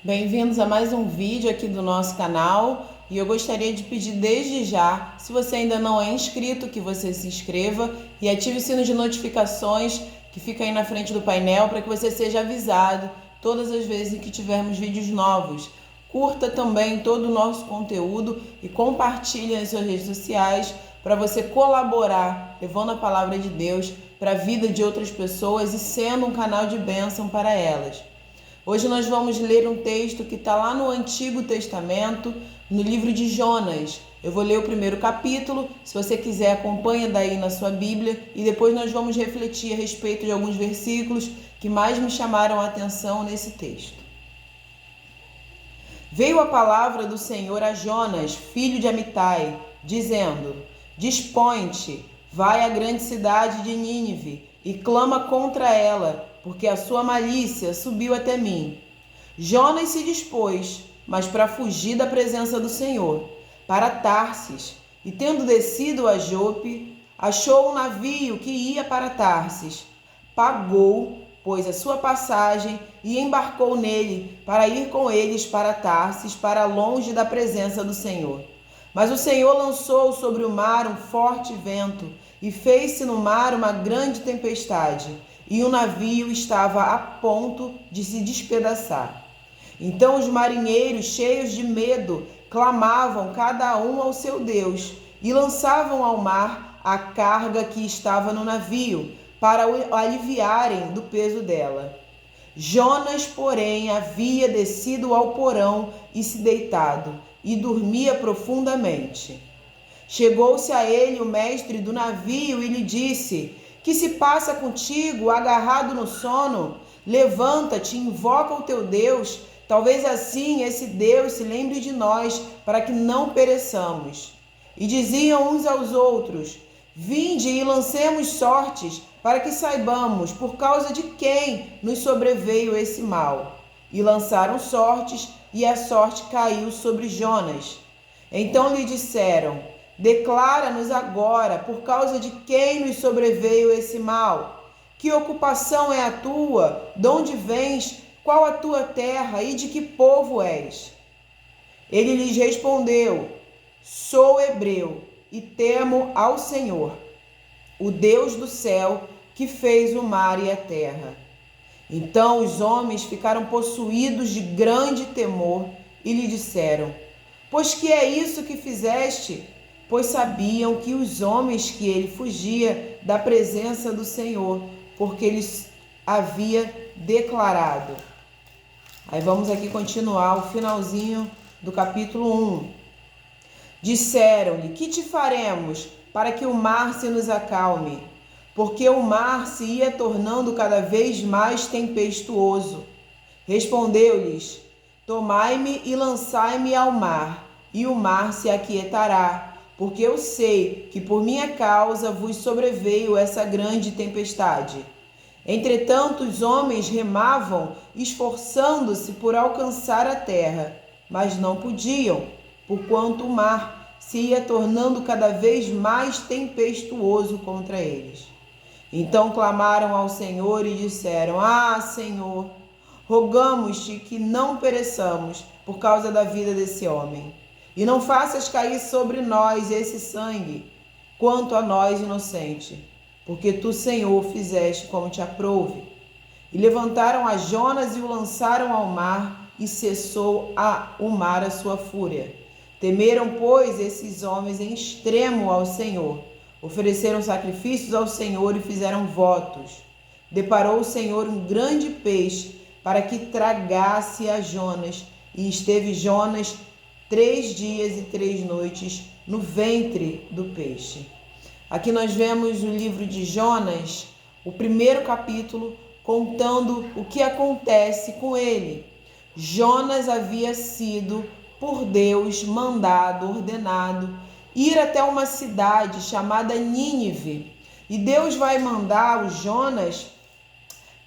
Bem-vindos a mais um vídeo aqui do nosso canal e eu gostaria de pedir desde já, se você ainda não é inscrito, que você se inscreva e ative o sino de notificações que fica aí na frente do painel para que você seja avisado todas as vezes que tivermos vídeos novos. Curta também todo o nosso conteúdo e compartilhe nas suas redes sociais para você colaborar, levando a palavra de Deus para a vida de outras pessoas e sendo um canal de bênção para elas. Hoje nós vamos ler um texto que está lá no Antigo Testamento, no livro de Jonas. Eu vou ler o primeiro capítulo, se você quiser acompanha daí na sua Bíblia e depois nós vamos refletir a respeito de alguns versículos que mais me chamaram a atenção nesse texto. Veio a palavra do Senhor a Jonas, filho de Amitai, dizendo: Dispõe-te, vai à grande cidade de Nínive e clama contra ela, porque a sua malícia subiu até mim. Jonas se dispôs, mas para fugir da presença do Senhor, para Tarsis, e tendo descido a Jope, achou um navio que ia para Tarsis. Pagou, pois, a sua passagem e embarcou nele para ir com eles para Tarsis, para longe da presença do Senhor. Mas o Senhor lançou sobre o mar um forte vento e fez-se no mar uma grande tempestade, e o navio estava a ponto de se despedaçar. Então os marinheiros, cheios de medo, clamavam cada um ao seu Deus e lançavam ao mar a carga que estava no navio, para o aliviarem do peso dela. Jonas, porém, havia descido ao porão e se deitado, e dormia profundamente. Chegou-se a ele o mestre do navio e lhe disse: Que se passa contigo, agarrado no sono? Levanta-te, invoca o teu Deus, talvez assim esse Deus se lembre de nós, para que não pereçamos. E diziam uns aos outros: Vinde e lancemos sortes, para que saibamos por causa de quem nos sobreveio esse mal. E lançaram sortes, e a sorte caiu sobre Jonas. Então lhe disseram: Declara-nos agora por causa de quem nos sobreveio esse mal. Que ocupação é a tua? De onde vens? Qual a tua terra e de que povo és? Ele lhes respondeu: Sou hebreu e temo ao Senhor, o Deus do céu, que fez o mar e a terra. Então os homens ficaram possuídos de grande temor e lhe disseram: Pois que é isso que fizeste? Pois sabiam que os homens que ele fugia da presença do Senhor, porque eles havia declarado. Aí vamos aqui continuar o finalzinho do capítulo 1. Disseram-lhe: Que te faremos para que o mar se nos acalme? Porque o mar se ia tornando cada vez mais tempestuoso. Respondeu-lhes: Tomai-me e lançai-me ao mar, e o mar se aquietará, porque eu sei que por minha causa vos sobreveio essa grande tempestade. Entretanto, os homens remavam, esforçando-se por alcançar a terra, mas não podiam, porquanto o mar se ia tornando cada vez mais tempestuoso contra eles. Então clamaram ao Senhor e disseram: Ah, Senhor, rogamos-te que não pereçamos por causa da vida desse homem, e não faças cair sobre nós esse sangue, quanto a nós inocente, porque tu, Senhor, fizeste como te aprouve. E levantaram a Jonas e o lançaram ao mar, e cessou o mar a sua fúria. Temeram, pois, esses homens em extremo ao Senhor. Ofereceram sacrifícios ao Senhor e fizeram votos. Deparou o Senhor um grande peixe para que tragasse a Jonas, e esteve Jonas 3 dias e 3 noites no ventre do peixe. Aqui nós vemos o livro de Jonas, o primeiro capítulo, contando o que acontece com ele. Jonas havia sido, por Deus, mandado, ordenado, ir até uma cidade chamada Nínive. E Deus vai mandar o Jonas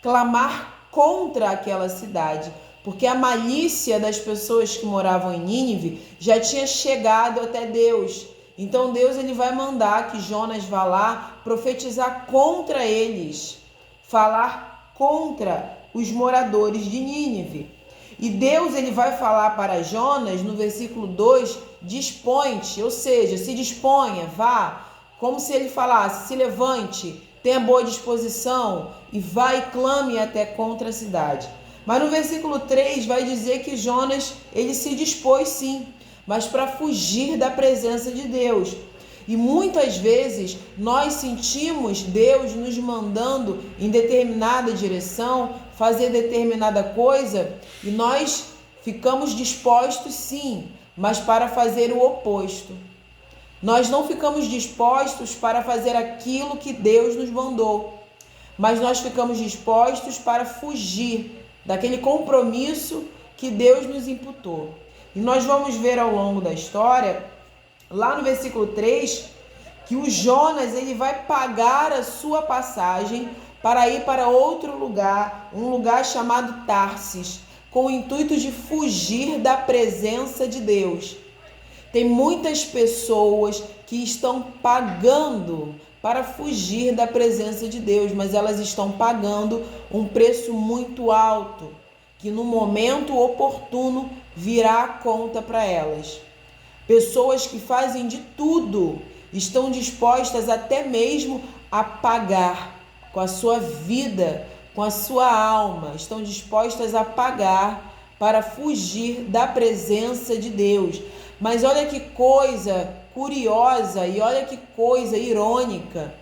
clamar contra aquela cidade, porque a malícia das pessoas que moravam em Nínive já tinha chegado até Deus. Então Deus ele vai mandar que Jonas vá lá profetizar contra eles, falar contra os moradores de Nínive. E Deus ele vai falar para Jonas no versículo 2, dispõe-te, ou seja, se disponha, vá, como se ele falasse, se levante, tenha boa disposição e vá e clame até contra a cidade. Mas no versículo 3 vai dizer que Jonas ele se dispôs sim, mas para fugir da presença de Deus. E muitas vezes nós sentimos Deus nos mandando em determinada direção, fazer determinada coisa, e nós ficamos dispostos sim, mas para fazer o oposto. Nós não ficamos dispostos para fazer aquilo que Deus nos mandou, mas nós ficamos dispostos para fugir daquele compromisso que Deus nos imputou. E nós vamos ver ao longo da história, lá no versículo 3, que o Jonas ele vai pagar a sua passagem para ir para outro lugar, um lugar chamado Tarsis, com o intuito de fugir da presença de Deus. Tem muitas pessoas que estão pagando para fugir da presença de Deus, mas elas estão pagando um preço muito alto, que no momento oportuno virá a conta para elas. Pessoas que fazem de tudo, estão dispostas até mesmo a pagar com a sua vida, com a sua alma, estão dispostas a pagar para fugir da presença de Deus. Mas olha que coisa curiosa e olha que coisa irônica.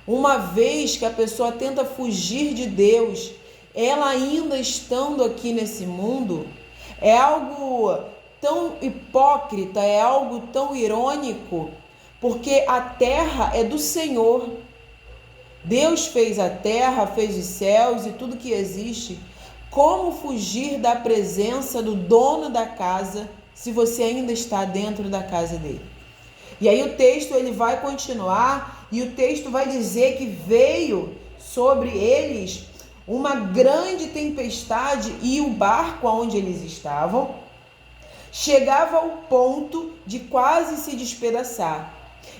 Uma vez que a pessoa tenta fugir de Deus, ela ainda estando aqui nesse mundo, é algo tão hipócrita, é algo tão irônico, porque a terra é do Senhor. Deus fez a terra, fez os céus e tudo que existe. Como fugir da presença do dono da casa se você ainda está dentro da casa dele? E aí o texto ele vai continuar e o texto vai dizer que veio sobre eles uma grande tempestade e o barco onde eles estavam chegava ao ponto de quase se despedaçar.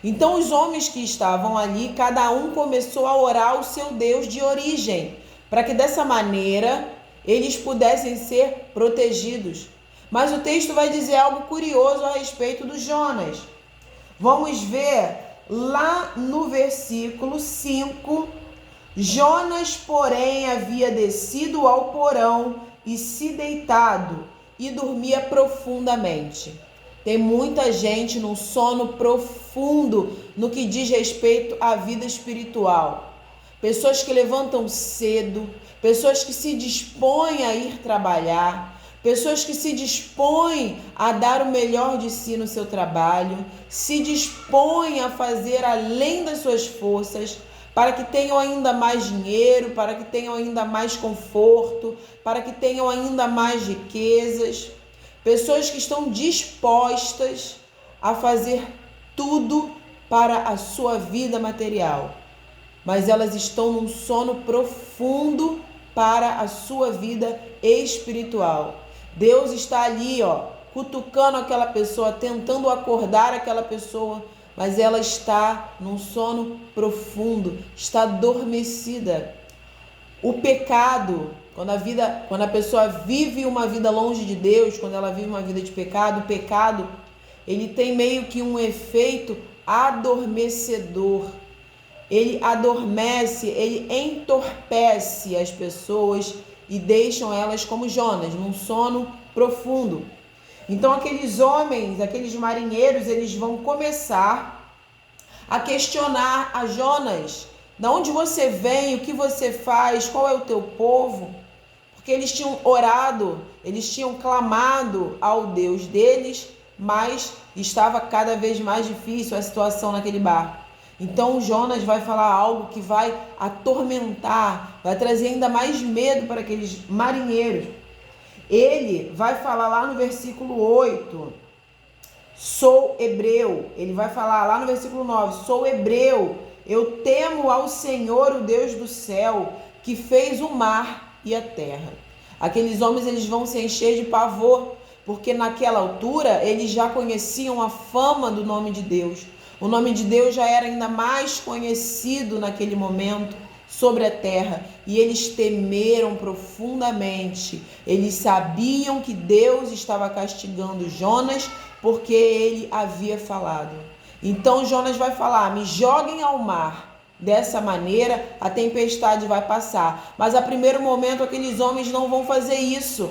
Então os homens que estavam ali, cada um começou a orar ao seu Deus de origem, para que dessa maneira eles pudessem ser protegidos. Mas o texto vai dizer algo curioso a respeito do Jonas. Vamos ver lá no versículo 5. Jonas, porém, havia descido ao porão e se deitado e dormia profundamente. Tem muita gente num sono profundo no que diz respeito à vida espiritual. Pessoas que levantam cedo, pessoas que se dispõem a ir trabalhar, pessoas que se dispõem a dar o melhor de si no seu trabalho, se dispõem a fazer além das suas forças, para que tenham ainda mais dinheiro, para que tenham ainda mais conforto, para que tenham ainda mais riquezas. Pessoas que estão dispostas a fazer tudo para a sua vida material, mas elas estão num sono profundo para a sua vida espiritual. Deus está ali, cutucando aquela pessoa, tentando acordar aquela pessoa, mas ela está num sono profundo, está adormecida. O pecado, quando a pessoa vive uma vida longe de Deus, quando ela vive uma vida de pecado, o pecado, ele tem meio que um efeito adormecedor. Ele adormece, ele entorpece as pessoas e deixam elas como Jonas, num sono profundo. Então aqueles homens, aqueles marinheiros, eles vão começar a questionar a Jonas: de onde você vem, o que você faz, qual é o teu povo? Porque eles tinham orado, eles tinham clamado ao Deus deles, mas estava cada vez mais difícil a situação naquele barco. Então Jonas vai falar algo que vai atormentar, vai trazer ainda mais medo para aqueles marinheiros. Ele vai falar lá no versículo 8, sou hebreu. Ele vai falar lá no versículo 9, sou hebreu, eu temo ao Senhor, o Deus do céu, que fez o mar e a terra. Aqueles homens eles vão se encher de pavor, porque naquela altura eles já conheciam a fama do nome de Deus. O nome de Deus já era ainda mais conhecido naquele momento. sobre a terra, e eles temeram profundamente. Eles sabiam que Deus estava castigando Jonas porque ele havia falado. Então Jonas vai falar: me joguem ao mar. Dessa maneira a tempestade vai passar. Mas a primeiro momento aqueles homens não vão fazer isso.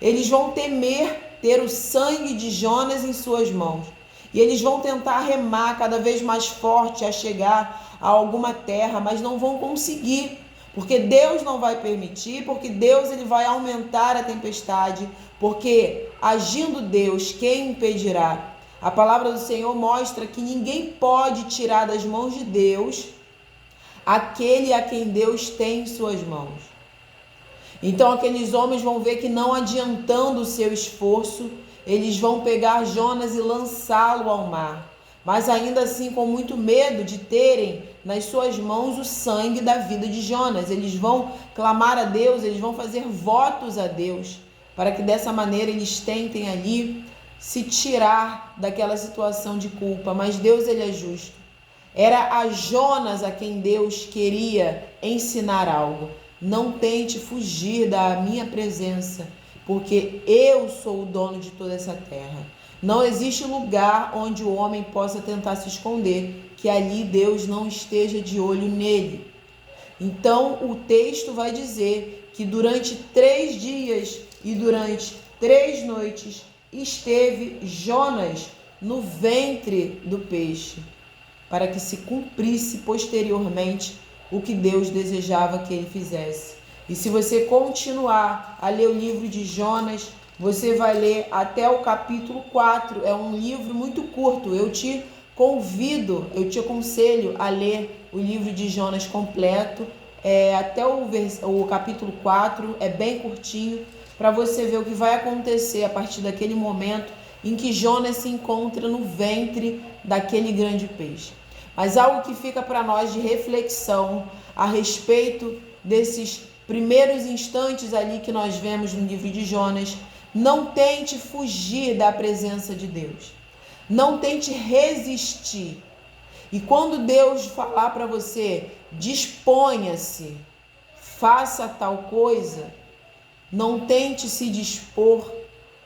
Eles vão temer ter o sangue de Jonas em suas mãos. E eles vão tentar remar cada vez mais forte a chegar a alguma terra, mas não vão conseguir, porque Deus não vai permitir, porque Deus ele vai aumentar a tempestade, porque agindo Deus, quem impedirá? A palavra do Senhor mostra que ninguém pode tirar das mãos de Deus aquele a quem Deus tem em suas mãos. Então aqueles homens vão ver que não adiantando o seu esforço, eles vão pegar Jonas e lançá-lo ao mar. Mas ainda assim com muito medo de terem nas suas mãos o sangue da vida de Jonas. Eles vão clamar a Deus, eles vão fazer votos a Deus, para que dessa maneira eles tentem ali se tirar daquela situação de culpa. Mas Deus ele é justo. Era a Jonas a quem Deus queria ensinar algo. Não tente fugir da minha presença, porque eu sou o dono de toda essa terra. Não existe lugar onde o homem possa tentar se esconder, que ali Deus não esteja de olho nele. Então o texto vai dizer que durante 3 dias e durante 3 noites esteve Jonas no ventre do peixe, para que se cumprisse posteriormente o que Deus desejava que ele fizesse. E se você continuar a ler o livro de Jonas, você vai ler até o capítulo 4. É um livro muito curto. Eu te aconselho a ler o livro de Jonas completo, até o capítulo 4, é bem curtinho, para você ver o que vai acontecer a partir daquele momento em que Jonas se encontra no ventre daquele grande peixe. Mas algo que fica para nós de reflexão a respeito desses primeiros instantes ali que nós vemos no livro de Jonas: não tente fugir da presença de Deus. Não tente resistir. E quando Deus falar para você, disponha-se, faça tal coisa, não tente se dispor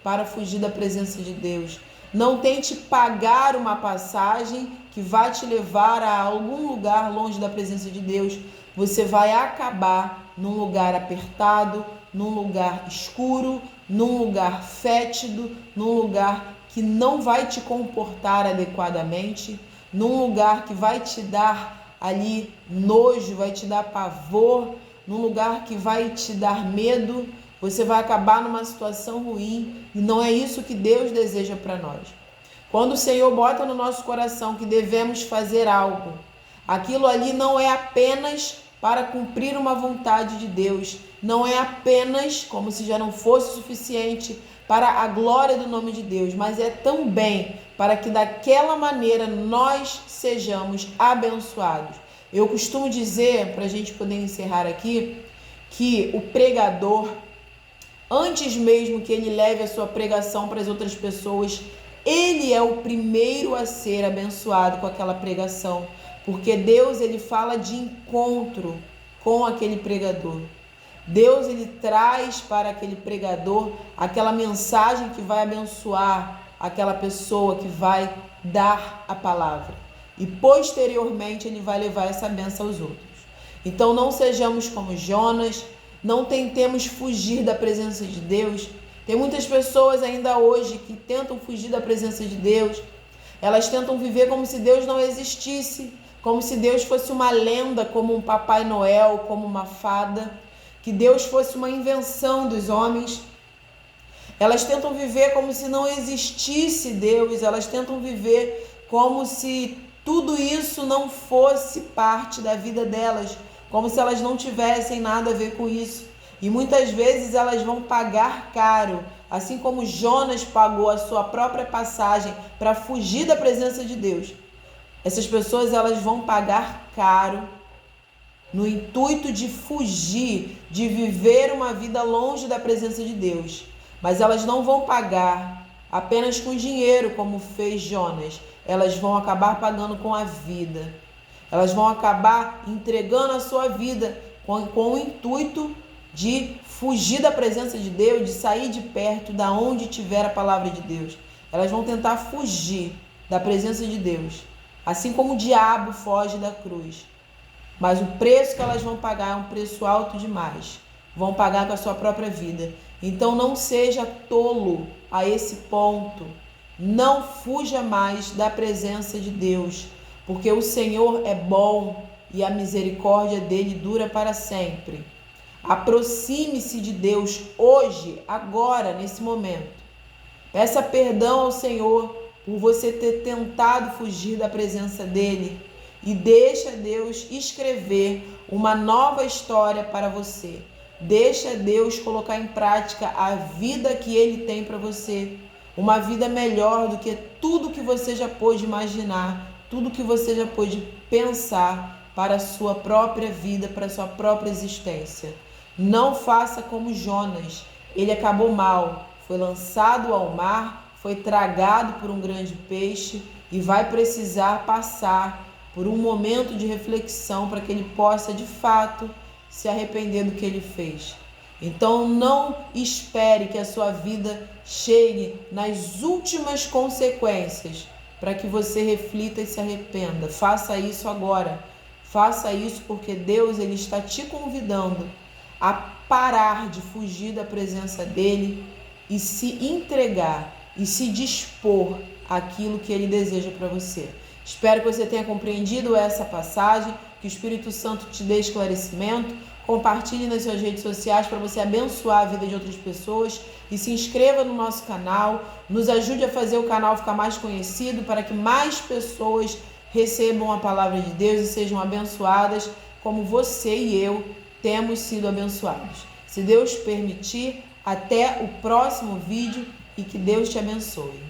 para fugir da presença de Deus. Não tente pagar uma passagem que vai te levar a algum lugar longe da presença de Deus. Você vai acabar num lugar apertado, num lugar escuro, num lugar fétido, num lugar que não vai te comportar adequadamente, num lugar que vai te dar ali nojo, vai te dar pavor, num lugar que vai te dar medo. Você vai acabar numa situação ruim, e não é isso que Deus deseja para nós. Quando o Senhor bota no nosso coração que devemos fazer algo, aquilo ali não é apenas para cumprir uma vontade de Deus, não é apenas, como se já não fosse suficiente, para a glória do nome de Deus, mas é também para que daquela maneira nós sejamos abençoados. Eu costumo dizer, para a gente poder encerrar aqui, que o pregador, antes mesmo que ele leve a sua pregação para as outras pessoas, ele é o primeiro a ser abençoado com aquela pregação, porque Deus ele fala de encontro com aquele pregador. Deus ele traz para aquele pregador aquela mensagem que vai abençoar aquela pessoa que vai dar a palavra. E posteriormente ele vai levar essa bênção aos outros. Então não sejamos como Jonas, não tentemos fugir da presença de Deus. Tem muitas pessoas ainda hoje que tentam fugir da presença de Deus. Elas tentam viver como se Deus não existisse, como se Deus fosse uma lenda, como um Papai Noel, como uma fada, que Deus fosse uma invenção dos homens. Elas tentam viver como se não existisse Deus, elas tentam viver como se tudo isso não fosse parte da vida delas, como se elas não tivessem nada a ver com isso. E muitas vezes elas vão pagar caro, assim como Jonas pagou a sua própria passagem para fugir da presença de Deus. Essas pessoas elas vão pagar caro no intuito de fugir, de viver uma vida longe da presença de Deus. Mas elas não vão pagar apenas com dinheiro, como fez Jonas. Elas vão acabar pagando com a vida. Elas vão acabar entregando a sua vida com o intuito de fugir da presença de Deus, de sair de perto da onde tiver a palavra de Deus. Elas vão tentar fugir da presença de Deus, assim como o diabo foge da cruz. Mas o preço que elas vão pagar é um preço alto demais. Vão pagar com a sua própria vida. Então não seja tolo a esse ponto. Não fuja mais da presença de Deus, porque o Senhor é bom e a misericórdia dele dura para sempre. Aproxime-se de Deus hoje, agora, nesse momento. Peça perdão ao Senhor por você ter tentado fugir da presença dele e deixa Deus escrever uma nova história para você. Deixa Deus colocar em prática a vida que ele tem para você. Uma vida melhor do que tudo que você já pôde imaginar, tudo que você já pôde pensar para a sua própria vida, para a sua própria existência. Não faça como Jonas. Ele acabou mal, foi lançado ao mar, foi tragado por um grande peixe e vai precisar passar por um momento de reflexão para que ele possa, de fato, se arrepender do que ele fez. Então não espere que a sua vida chegue nas últimas consequências para que você reflita e se arrependa. Faça isso agora. Faça isso porque Deus ele está te convidando a parar de fugir da presença dele e se entregar e se dispor àquilo que ele deseja para você. Espero que você tenha compreendido essa passagem, que o Espírito Santo te dê esclarecimento. Compartilhe nas suas redes sociais para você abençoar a vida de outras pessoas e se inscreva no nosso canal. Nos ajude a fazer o canal ficar mais conhecido para que mais pessoas recebam a palavra de Deus e sejam abençoadas como você e eu temos sido abençoados. Se Deus permitir, até o próximo vídeo e que Deus te abençoe.